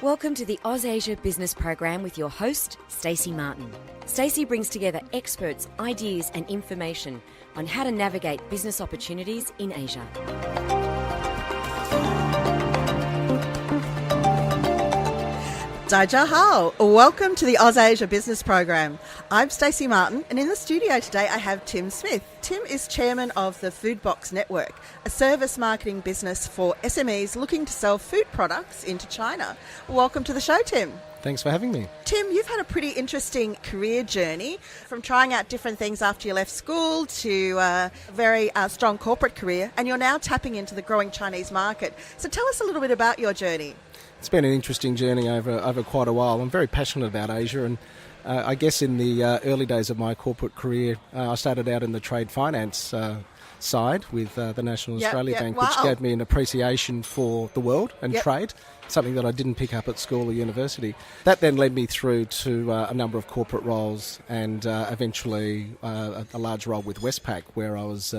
Welcome to the Aus Asia Business Program with your host, Stacey Martin. Stacey brings together experts, ideas and information on how to navigate business opportunities in Asia. Dajahao. Welcome to the Aus Asia Business Program. I'm Stacey Martin, and in the studio today I have Tim Smith. Tim is chairman of the Food Box Network, a service marketing business for SMEs looking to sell food products into China. Welcome to the show, Tim. Thanks for having me. Tim, you've had a pretty interesting career journey, from trying out different things after you left school to a very strong corporate career, and you're now tapping into the growing Chinese market. So tell us a little bit about your journey. It's been an interesting journey over quite a while. I'm very passionate about Asia, and I guess in the early days of my corporate career, I started out in the trade finance side with the National Australia Bank, which gave me an appreciation for the world and trade, something that I didn't pick up at school or university. That then led me through to a number of corporate roles and eventually a large role with Westpac, where I was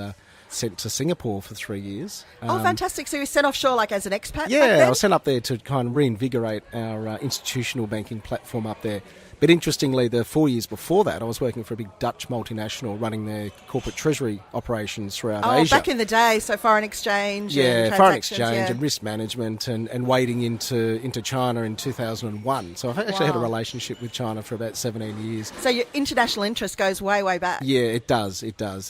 sent to Singapore for 3 years. Oh, fantastic. So you were sent offshore like as an expat? Yeah, I was sent up there to kind of reinvigorate our institutional banking platform up there. But interestingly, the 4 years before that, I was working for a big Dutch multinational running their corporate treasury operations throughout Asia. Oh, back in the day, so foreign exchange and foreign exchange and risk management and wading into China in 2001. So I've actually had a relationship with China for about 17 years. So your international interest goes way, way back. Yeah, it does.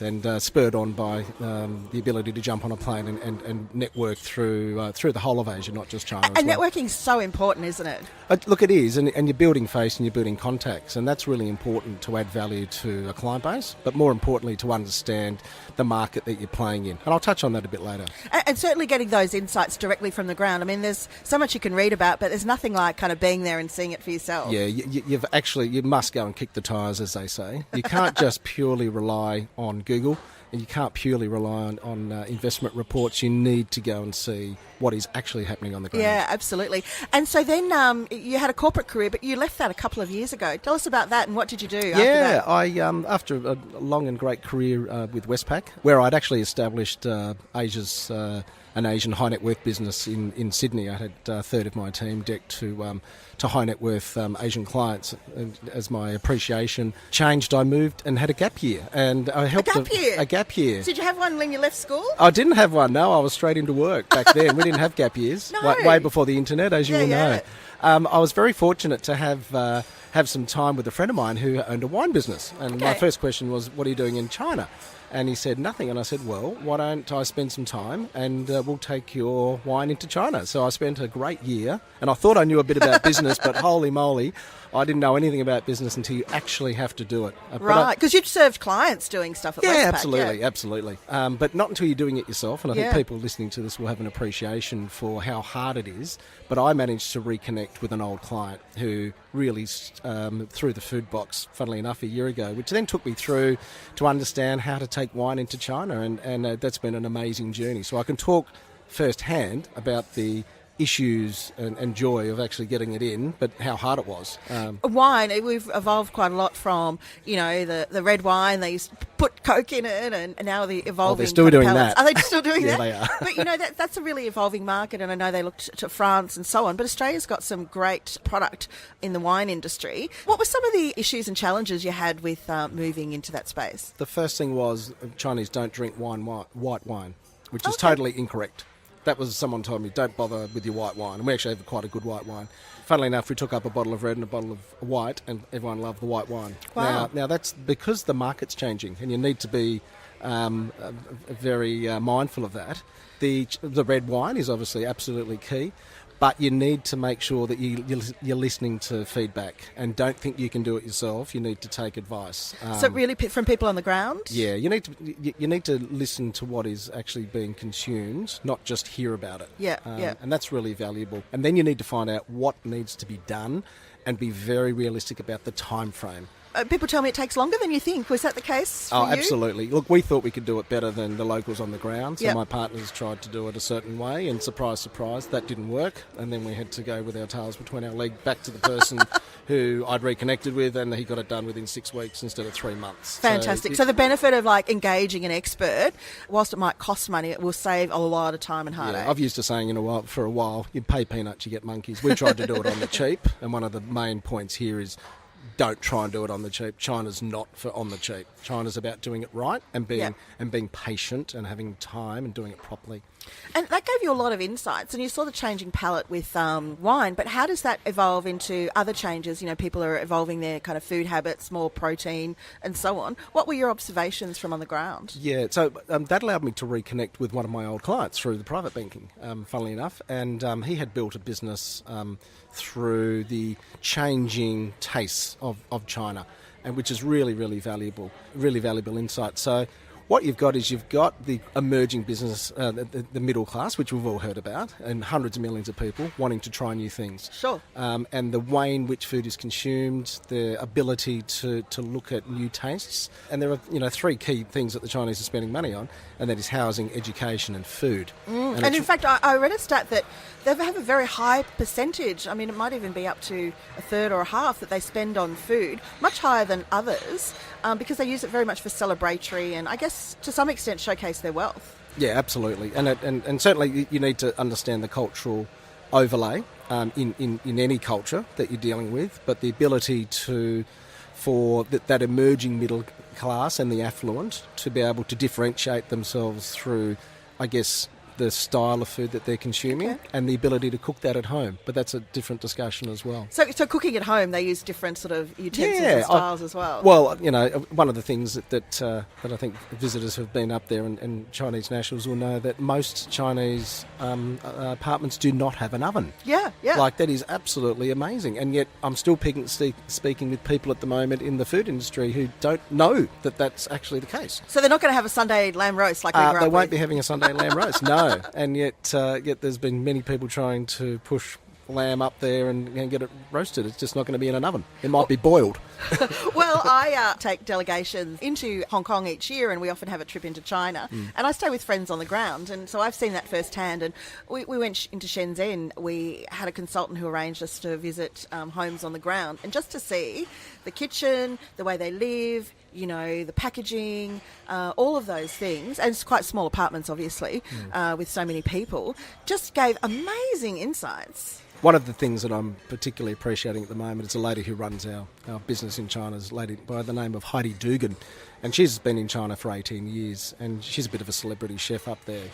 And spurred on by the ability to jump on a plane and network through the whole of Asia, not just China. And networking is so important, isn't it? Look, it is, and you're building face and you're building contacts, and that's really important to add value to a client base, but more importantly to understand the market that you're playing in. And I'll touch on that a bit later. And certainly getting those insights directly from the ground. I mean, there's so much you can read about, but there's nothing like kind of being there and seeing it for yourself. Yeah, you must go and kick the tyres, as they say. You can't just purely rely on Google, and you can't purely rely on investment reports. You need to go and see what is actually happening on the ground. Yeah, absolutely. And so then you had a corporate career, but you left that a couple of years ago. Tell us about that and what did you do after that? After a long and great career with Westpac, where I'd actually established an Asian high net worth business in Sydney. I had a third of my team decked to high net worth Asian clients. And as my appreciation changed, I moved and had a gap year. And I helped a gap year. Did you have one when you left school? I didn't have one. No, I was straight into work back then. We didn't have gap years. No. Way before the internet, as you will know. I was very fortunate to have some time with a friend of mine who owned a wine business. And my first question was, what are you doing in China? And he said, nothing. And I said, well, why don't I spend some time and we'll take your wine into China. So I spent a great year, and I thought I knew a bit about business, but holy moly, I didn't know anything about business until you actually have to do it. Right, because you'd served clients doing stuff at Westpac. Absolutely. But not until you're doing it yourself. And I think people listening to this will have an appreciation for how hard it is. But I managed to reconnect with an old client who really, through the Food Box, funnily enough, a year ago, which then took me through to understand how to take wine into China. And that's been an amazing journey. So I can talk firsthand about the issues and joy of actually getting it in, but how hard it was. Wine, we've evolved quite a lot from, the red wine. They used to put Coke in it, and now the evolving. They're still doing pellets. that. Are they still doing that? Yeah, they are. But that's a really evolving market, and I know they looked to France and so on. But Australia's got some great product in the wine industry. What were some of the issues and challenges you had with moving into that space? The first thing was Chinese don't drink white wine, which is totally incorrect. That was someone told me, don't bother with your white wine. And we actually have quite a good white wine. Funnily enough, we took up a bottle of red and a bottle of white, and everyone loved the white wine. Wow. Now that's because the market's changing, and you need to be very mindful of that. The red wine is obviously absolutely key, but you need to make sure that you're listening to feedback and don't think you can do it yourself. You need to take advice. So really from people on the ground? Yeah, you need to listen to what is actually being consumed, not just hear about it. Yeah. And that's really valuable. And then you need to find out what needs to be done and be very realistic about the time frame. people tell me it takes longer than you think. Was that the case for Oh, you? absolutely. Look, we thought we could do it better than the locals on the ground, so Yep. my partners tried to do it a certain way, and surprise, surprise, that didn't work. And then we had to go with our tails between our legs back to the person who I'd reconnected with, and he got it done within 6 weeks instead of 3 months. Fantastic. So the benefit of like engaging an expert, whilst it might cost money, it will save a lot of time and heartache. Yeah, I've used to saying for a while, you pay peanuts, you get monkeys. We tried to do it on the cheap, and one of the main points here is don't try and do it on the cheap. China's not for on the cheap. China's about doing it right and being patient and having time and doing it properly. And that gave you a lot of insights, and you saw the changing palette with wine, but how does that evolve into other changes? You know, people are evolving their kind of food habits, more protein and so on. What were your observations from on the ground? Yeah, so that allowed me to reconnect with one of my old clients through the private banking, funnily enough, and he had built a business through the changing tastes of China, and which is really, really valuable insight. So what you've got is you've got the emerging business, the middle class, which we've all heard about, and hundreds of millions of people wanting to try new things. Sure. And the way in which food is consumed, the ability to look at new tastes. And there are, 3 key things that the Chinese are spending money on, and that is housing, education and food. And in fact, I read a stat that they have a very high percentage. I mean, it might even be up to a third or a half that they spend on food, much higher than others, because they use it very much for celebratory and I guess to some extent showcase their wealth. Yeah, absolutely. And certainly you need to understand the cultural overlay in any culture that you're dealing with, but the ability for that emerging middle class and the affluent to be able to differentiate themselves through, I guess, the style of food that they're consuming and the ability to cook that at home. But that's a different discussion as well. So cooking at home, they use different sort of utensils and styles as well. Well, one of the things that I think visitors who've been up there and Chinese nationals will know that most Chinese apartments do not have an oven. Yeah. Like, that is absolutely amazing. And yet I'm still speaking with people at the moment in the food industry who don't know that that's actually the case. So they're not going to have a Sunday lamb roast like we grew up They won't with. be having a Sunday lamb roast, no. And yet there's been many people trying to push lamb up there and get it roasted. It's just not going to be in an oven. It might be boiled. Well, I take delegations into Hong Kong each year, and we often have a trip into China. And I stay with friends on the ground, and so I've seen that firsthand. And we went into Shenzhen. We had a consultant who arranged us to visit homes on the ground, and just to see the kitchen, the way they live, the packaging, all of those things, and it's quite small apartments, obviously, with so many people, just gave amazing insights. One of the things that I'm particularly appreciating at the moment is a lady who runs our business in China, is a lady by the name of Heidi Dugan. And she's been in China for 18 years, and she's a bit of a celebrity chef up there,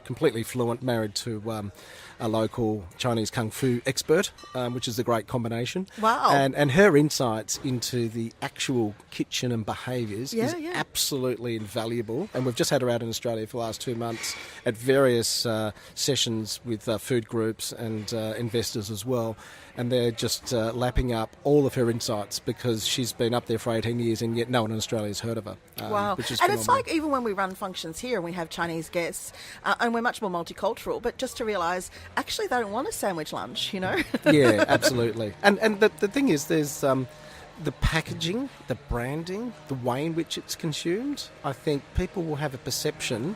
completely fluent, married to a local Chinese kung fu expert, which is a great combination. Wow. And her insights into the actual kitchen and behaviours is Yeah. absolutely invaluable. And we've just had her out in Australia for the last 2 months at various sessions with food groups and investors as well. And they're just lapping up all of her insights because she's been up there for 18 years and yet no one in Australia has heard of her. Wow. Which is And it's phenomenal. like even when we run functions here and we have Chinese guests, and we're much more multicultural, but just to realise, actually they don't want a sandwich lunch, Yeah, absolutely. And the thing is, there's the packaging, the branding, the way in which it's consumed. I think people will have a perception,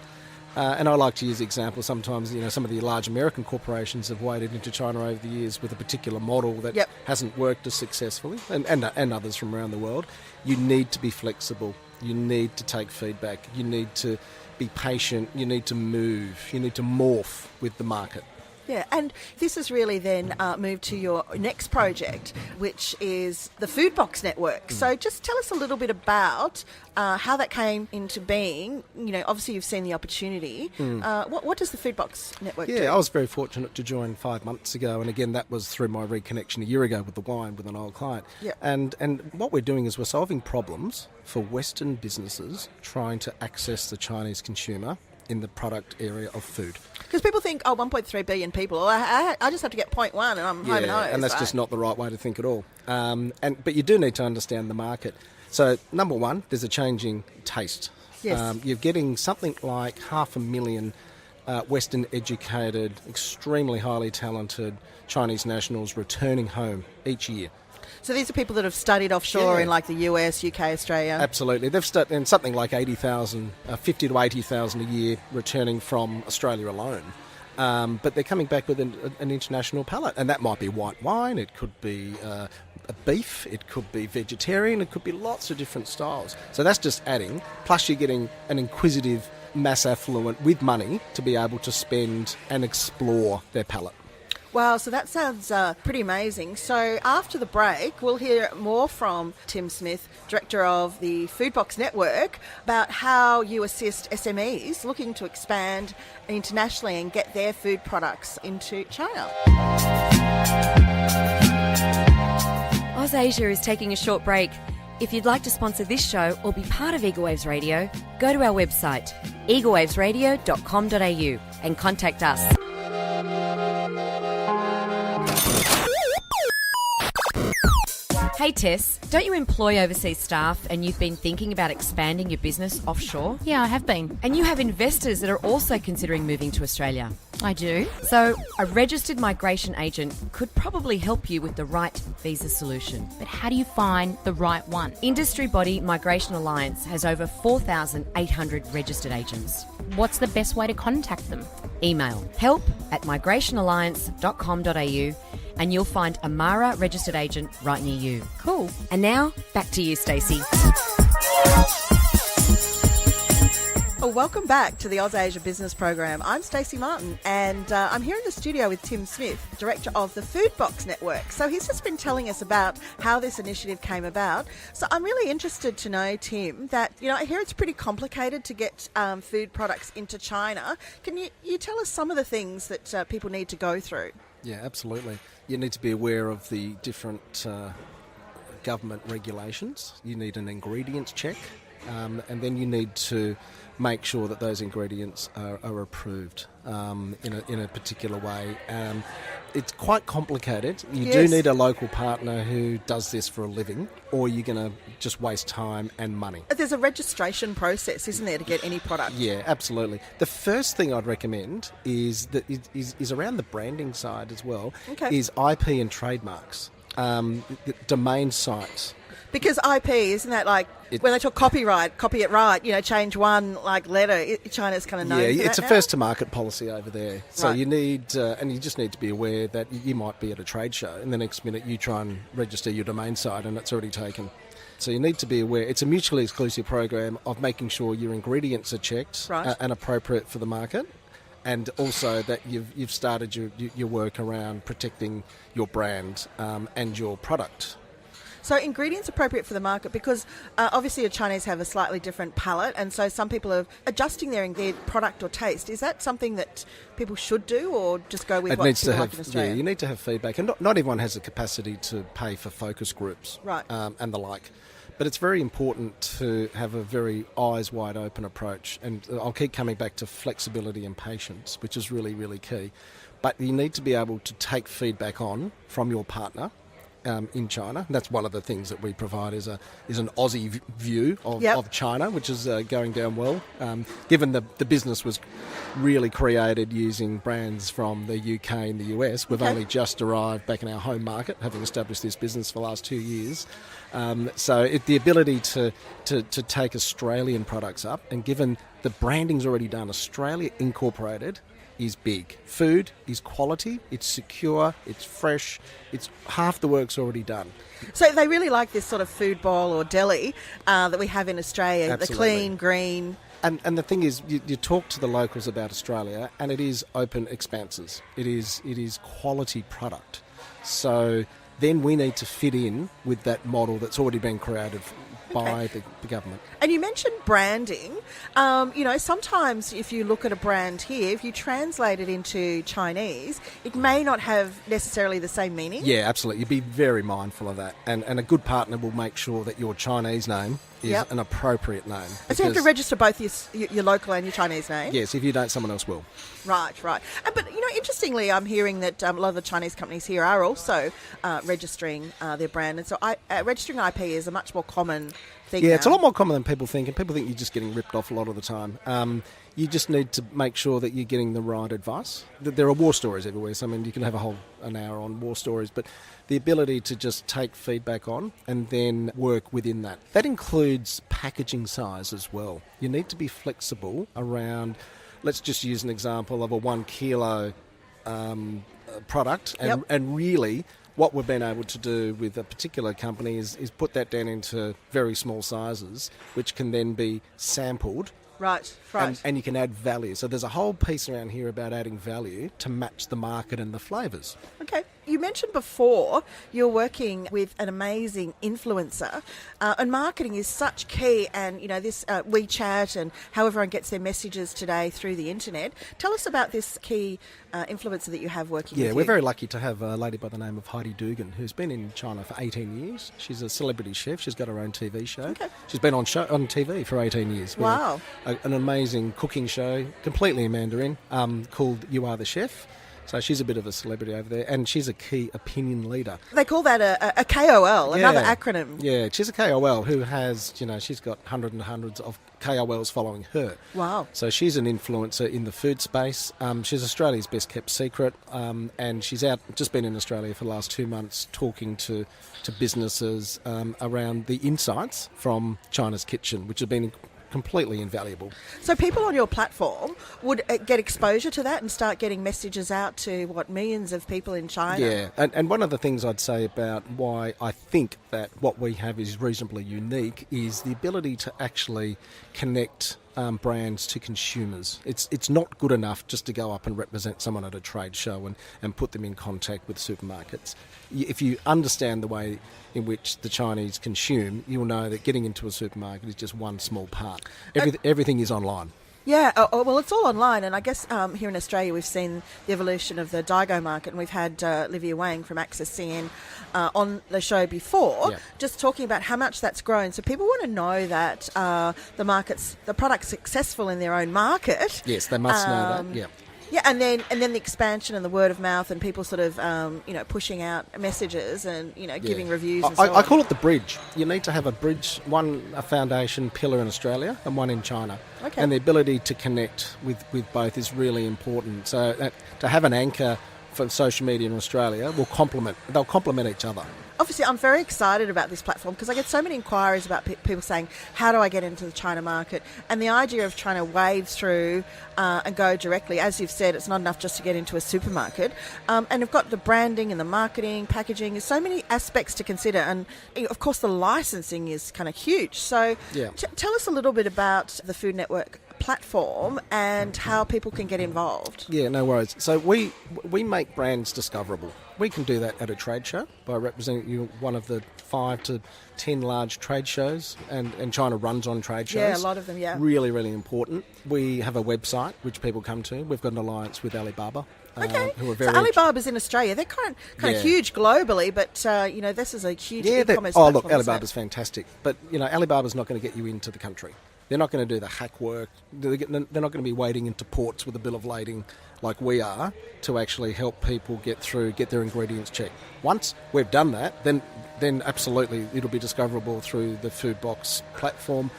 and I like to use the example sometimes, some of the large American corporations have waded into China over the years with a particular model that hasn't worked as successfully, and others from around the world. You need to be flexible. You need to take feedback. You need to be patient. You need to move. You need to morph with the market. Yeah, and this has really then moved to your next project, which is the Food Box Network. So just tell us a little bit about how that came into being. Obviously you've seen the opportunity. What does the Food Box Network do? Yeah, I was very fortunate to join 5 months ago, and again, that was through my reconnection a year ago with the wine with an old client. Yep. And what we're doing is we're solving problems for Western businesses trying to access the Chinese consumer in the product area of food. Because people think, 1.3 billion people, I just have to get 0.1 and I'm home and home. And that's just not the right way to think at all. But you do need to understand the market. So, number one, there's a changing taste. Yes. You're getting something like 500,000 Western-educated, extremely highly talented Chinese nationals returning home each year. So these are people that have studied offshore Yeah. in like the US, UK, Australia. Absolutely. They've studied in something like 80,000, 50 to 80,000 a year returning from Australia alone. But they're coming back with an international palate, and that might be white wine, it could be a beef, it could be vegetarian, it could be lots of different styles. So that's just adding, plus you're getting an inquisitive mass affluent with money to be able to spend and explore their palate. Wow, so that sounds pretty amazing. So after the break, we'll hear more from Tim Smith, Director of the Foodbox Network, about how you assist SMEs looking to expand internationally and get their food products into China. Aus Asia is taking a short break. If you'd like to sponsor this show or be part of Eagle Waves Radio, go to our website, eaglewavesradio.com.au, and contact us. Hey Tess, don't you employ overseas staff and you've been thinking about expanding your business offshore? Yeah, I have been. And you have investors that are also considering moving to Australia. I do. So a registered migration agent could probably help you with the right visa solution. But how do you find the right one? Industry body Migration Alliance has over 4,800 registered agents. What's the best way to contact them? Email help@migrationalliance.com.au and you'll find a MARA registered agent right near you. Cool. And now, back to you, Stacey. Well, welcome back to the Aus Asia Business Program. I'm Stacey Martin, and I'm here in the studio with Tim Smith, Director of the Foodbox Network. So he's just been telling us about how this initiative came about. So I'm really interested to know, Tim, that, I hear it's pretty complicated to get food products into China. Can you tell us some of the things that people need to go through? Yeah, absolutely. You need to be aware of the different government regulations. You need an ingredients check, and then you need to make sure that those ingredients are approved in a particular way. It's quite complicated. You do need a local partner who does this for a living, or you're going to just waste time and money. There's a registration process, isn't there, to get any product? Yeah, absolutely. The first thing I'd recommend is around the branding side as well, is IP and trademarks, domain sites. Because IP, isn't that like when they talk copyright, copy it right, change one letter, China's kind of known for that it's a now? first to market policy over there. So Right. you need, and you just need to be aware that you might be at a trade show and the next minute you try and register your domain site and it's already taken. So you need to be aware. It's a mutually exclusive program of making sure your ingredients are checked and appropriate for the market. And also that you've started your work around protecting your brand and your product. So ingredients appropriate for the market, because obviously the Chinese have a slightly different palate, and so some people are adjusting their product or taste. Is that something that people should do, or just go with what people like in Australia? Yeah, you need to have feedback, and not everyone has the capacity to pay for focus groups, right? And the like. But it's very important to have a very eyes wide open approach, and I'll keep coming back to flexibility and patience, which is really, really key. But you need to be able to take feedback on from your partner. In China. That's one of the things that we provide is an Aussie view of China, which is going down well. Given the business was really created using brands from the UK and the US, we've only just arrived back in our home market, having established this business for the last 2 years. So the ability to take Australian products up, and given the branding's already done, Australia Incorporated is big. Food is quality, it's secure, it's fresh, it's half the work's already done. So they really like this sort of food bowl or deli that we have in Australia, Absolutely. the clean, green. And the thing is, you talk to the locals about Australia, and it is open expanses. It is quality product. So then we need to fit in with that model that's already been created by the government. And you mentioned branding. Sometimes if you look at a brand here, if you translate it into Chinese, it may not have necessarily the same meaning. Yeah, absolutely. You'd be very mindful of that. And a good partner will make sure that your Chinese name is an appropriate name. So you have to register both your local and your Chinese name? Yes, if you don't, someone else will. Right. But, interestingly, I'm hearing that a lot of the Chinese companies here are also registering their brand. And so registering IP is a much more common thing. Yeah, now. it's a lot more common than people think, and people think you're just getting ripped off a lot of the time. You just need to make sure that you're getting the right advice. There are war stories everywhere, so I mean, you can have an hour on war stories, but the ability to just take feedback on and then work within that. That includes packaging size as well. You need to be flexible around, let's just use an example of a 1 kilo product, and really what we've been able to do with a particular company is put that down into very small sizes, which can then be sampled. Right. And you can add value. So there's a whole piece around here about adding value to match the market and the flavours. Okay. You mentioned before you're working with an amazing influencer, and marketing is such key. And, you know, this WeChat and how everyone gets their messages today through the internet. Tell us about this key influencer that you have working with you. Yeah, we're very lucky to have a lady by the name of Heidi Dugan, who's been in China for 18 years. She's a celebrity chef. She's got her own TV show. Okay. She's been on TV for 18 years. Wow. An amazing cooking show, completely in Mandarin, called You Are the Chef. So she's a bit of a celebrity over there, and she's a key opinion leader. They call that a KOL, another acronym. Yeah, she's a KOL who has, she's got hundreds and hundreds of KOLs following her. Wow. So she's an influencer in the food space. She's Australia's best kept secret, and she's just been in Australia for the last 2 months talking to businesses around the insights from China's kitchen, which have been completely invaluable. So people on your platform would get exposure to that and start getting messages out to, millions of people in China? Yeah, and one of the things I'd say about why I think that what we have is reasonably unique is the ability to actually connect brands to consumers. It's not good enough just to go up and represent someone at a trade show and put them in contact with supermarkets. If you understand the way in which the Chinese consume, you'll know that getting into a supermarket is just one small part. Everything is online. Yeah, well, it's all online, and I guess here in Australia we've seen the evolution of the Daigou market, and we've had Livia Wang from Access CN on the show before, just talking about how much that's grown. So people want to know that the product's successful in their own market. Yes, they must know that. Yeah. Yeah, and then the expansion and the word of mouth and people sort of pushing out messages and giving reviews. And so on. I call it the bridge. You need to have a bridge, a foundation pillar in Australia and one in China. Okay. And the ability to connect with both is really important. So to have an anchor for social media in Australia they'll complement each other. Obviously, I'm very excited about this platform because I get so many inquiries about people saying, how do I get into the China market? And the idea of trying to wade through and go directly, as you've said, it's not enough just to get into a supermarket. And you've got the branding and the marketing, packaging. There's so many aspects to consider. And, of course, the licensing is kind of huge. So tell us a little bit about the Food Network platform and how people can get involved. Yeah, no worries. So we make brands discoverable. We can do that at a trade show by representing one of the 5 to 10 large trade shows, and China runs on trade shows. Yeah, a lot of them, yeah. Really, really important. We have a website which people come to. We've got an alliance with Alibaba. Okay, who are very so Alibaba's in Australia. They're kind of huge globally, but this is a huge e-commerce platform. Look, Alibaba's fantastic, but Alibaba's not going to get you into the country. They're not going to do the hack work. They're not going to be wading into ports with a bill of lading like we are to actually help people get their ingredients checked. Once we've done that, then absolutely it'll be discoverable through the Food Box platform,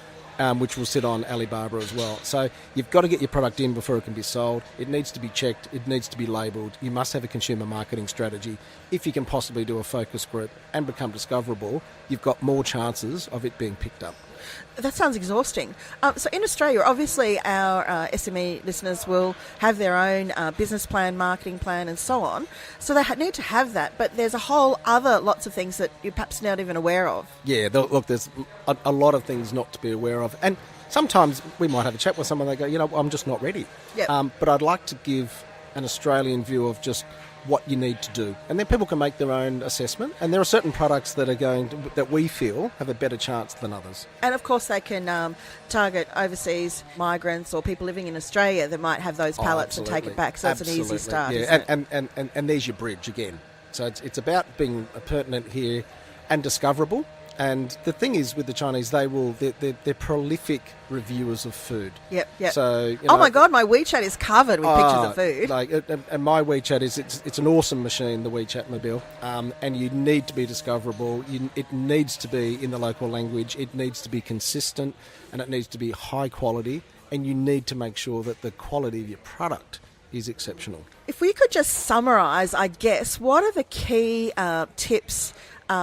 which will sit on Alibaba as well. So you've got to get your product in before it can be sold. It needs to be checked. It needs to be labelled. You must have a consumer marketing strategy. If you can possibly do a focus group and become discoverable, you've got more chances of it being picked up. That sounds exhausting. So in Australia, obviously our SME listeners will have their own business plan, marketing plan and so on. So they need to have that. But there's a whole other lots of things that you're perhaps not even aware of. Yeah, look, there's a lot of things not to be aware of. And sometimes we might have a chat with someone, they go, I'm just not ready. Yep. But I'd like to give an Australian view of just what you need to do, and then people can make their own assessment. And there are certain products that we feel have a better chance than others. And of course, they can target overseas migrants or people living in Australia that might have those pallets and take it back. So it's an easy start. Yeah, and there's your bridge again. So it's about being pertinent here and discoverable. And the thing is with the Chinese, they're prolific reviewers of food. Yep. So, you oh know, my God, my WeChat is covered with pictures of food. And my WeChat it's an awesome machine, the WeChat mobile. And you need to be discoverable. It needs to be in the local language. It needs to be consistent, and it needs to be high quality. And you need to make sure that the quality of your product is exceptional. If we could just summarise, I guess, what are the key tips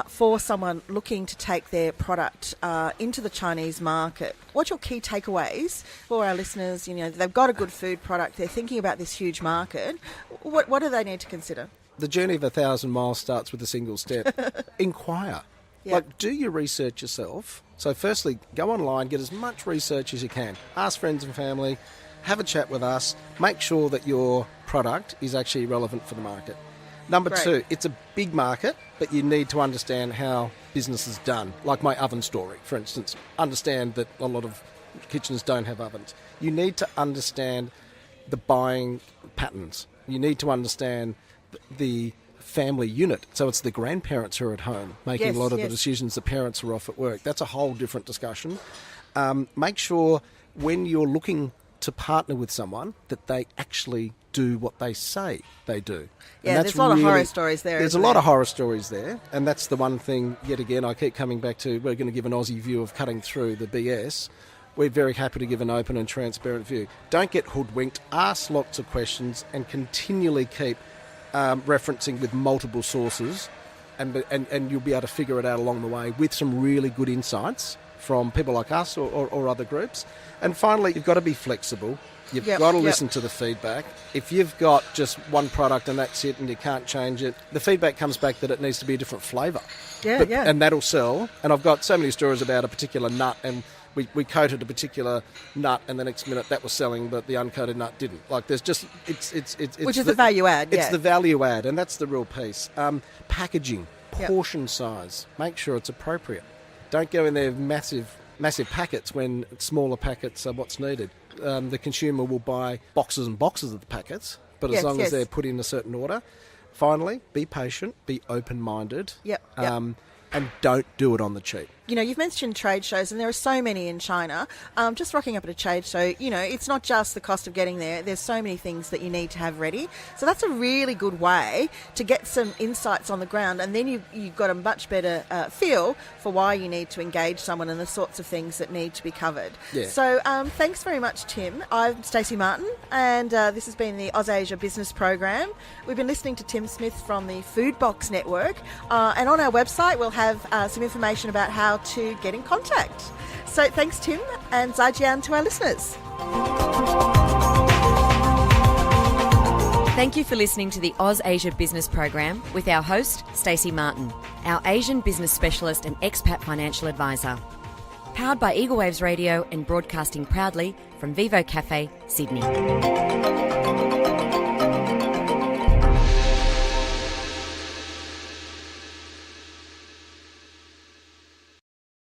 for someone looking to take their product into the Chinese market? What's your key takeaways for our listeners? You know, they've got a good food product, they're thinking about this huge market. What do they need to consider? The journey of 1,000 miles starts with a single step. Inquire. Yep. Like, do your research yourself. So firstly, go online, get as much research as you can. Ask friends and family, have a chat with us, make sure that your product is actually relevant for the market. Number Great. 2, it's a big market, but you need to understand how business is done. Like my oven story, for instance. Understand that a lot of kitchens don't have ovens. You need to understand the buying patterns. You need to understand the family unit. So it's the grandparents who are at home making a lot of the decisions. The parents are off at work. That's a whole different discussion. Make sure when you're looking to partner with someone that they actually do what they say they do. Yeah, there's a lot of horror stories there. There's a lot of horror stories there, and that's the one thing, yet again, I keep coming back to, we're going to give an Aussie view of cutting through the BS. We're very happy to give an open and transparent view. Don't get hoodwinked, ask lots of questions, and continually keep referencing with multiple sources, and you'll be able to figure it out along the way with some really good insights from people like us or other groups. And finally, you've got to be flexible. You've got to listen to the feedback. If you've got just one product and that's it and you can't change it, the feedback comes back that it needs to be a different flavour. And that'll sell. And I've got so many stories about a particular nut, and we coated a particular nut and the next minute that was selling, but the uncoated nut didn't. Like, there's just... It's which is the value add, It's the value add, and that's the real piece. Packaging, portion size, make sure it's appropriate. Don't go in there with massive packets when smaller packets are what's needed. The consumer will buy boxes and boxes of the packets, but as long as they're put in a certain order. Finally, be patient, be open-minded, and don't do it on the cheap. You know, you've mentioned trade shows, and there are so many in China. Just rocking up at a trade show, you know, it's not just the cost of getting there. There's so many things that you need to have ready. So that's a really good way to get some insights on the ground, and then you've got a much better feel for why you need to engage someone and the sorts of things that need to be covered. Yeah. So thanks very much, Tim. I'm Stacey Martin, and this has been the Aus Asia Business Program. We've been listening to Tim Smith from the Food Box Network, and on our website we'll have some information about how to get in contact. So thanks, Tim, and Zaijian to our listeners. Thank you for listening to the Aus Asia Business Program with our host, Stacey Martin, our Asian business specialist and expat financial advisor. Powered by Eagle Waves Radio and broadcasting proudly from Vivo Cafe, Sydney.